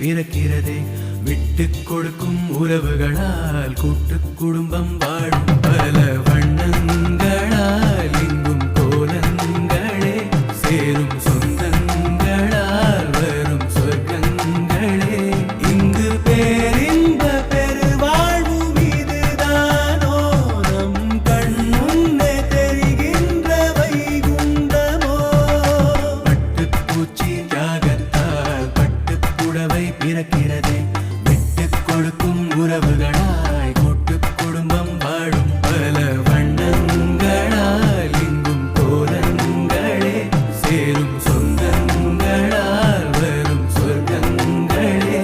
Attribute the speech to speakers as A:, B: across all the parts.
A: பிறக்கிறதே. விட்டு கொடுக்கும் உறவுகளால் கூட்டு குடும்பம் வாழும் பல வண்ணங்களால் இங்கும் கோலங்களே சேரும் சொந்தங்களால் வரும் சொர்க்கங்களே. இங்கு பேரின்ப பெருவாழ்வு மீதுதானோ நம் கண் முன்னே தெரிகின்ற வைகுண்டமோ. பட்டுப்பூச்சி தியாகத்தால் பட்டுப்புடவை பிறக்கிறதே. விட்டு கொடுக்கும் உறவுகளாய் கூட்டு குடும்பம் வாழும் பல வண்ணங்களால் இங்கும் கோலங்களே சேரும் சொந்தங்களால் வரும் சொர்க்கங்களே.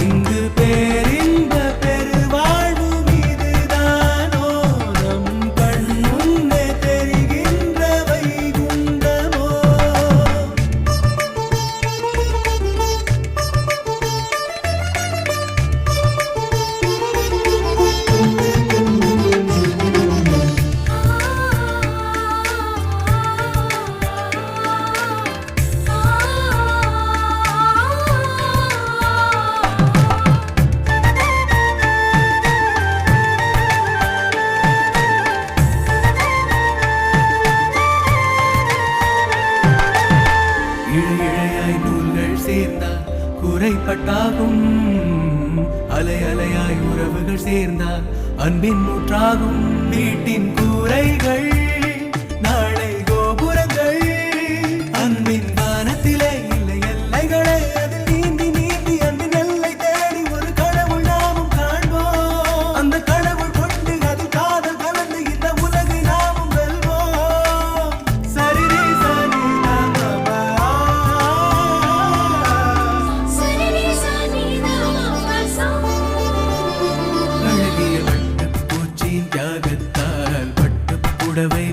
A: இங்கு பேரின்ப பெருவாழ்வு மீதுதானோ நம் கண் முன்னே தெரிகின்ற வைகுண்டமோ. இழையாய் நூல்கள் சேர்ந்தால் குறைப்பட்டாகும். அலை அலையாய் உறவுகள் சேர்ந்தால் அன்பின் நூற்றாகும். வீட்டின் கூரைகள் நாளை கோபுரங்கள். அன்பின் வானத்திலே இல்லை எல்லைகளே. அதில் நீந்தி நீந்தி அன்பின் எல்லை தேடி ஒரு கடவுள் நாமும் காண்போம். அந்த கடவுள் கொண்டு அதில் காதல் கலந்து இந்த உலகை நாமும் வெல்வோம். சரிரே சனி தமபா அழகிய வட்டுப்பூச்சியின் தியாகத்தால் பட்டுப்புடவை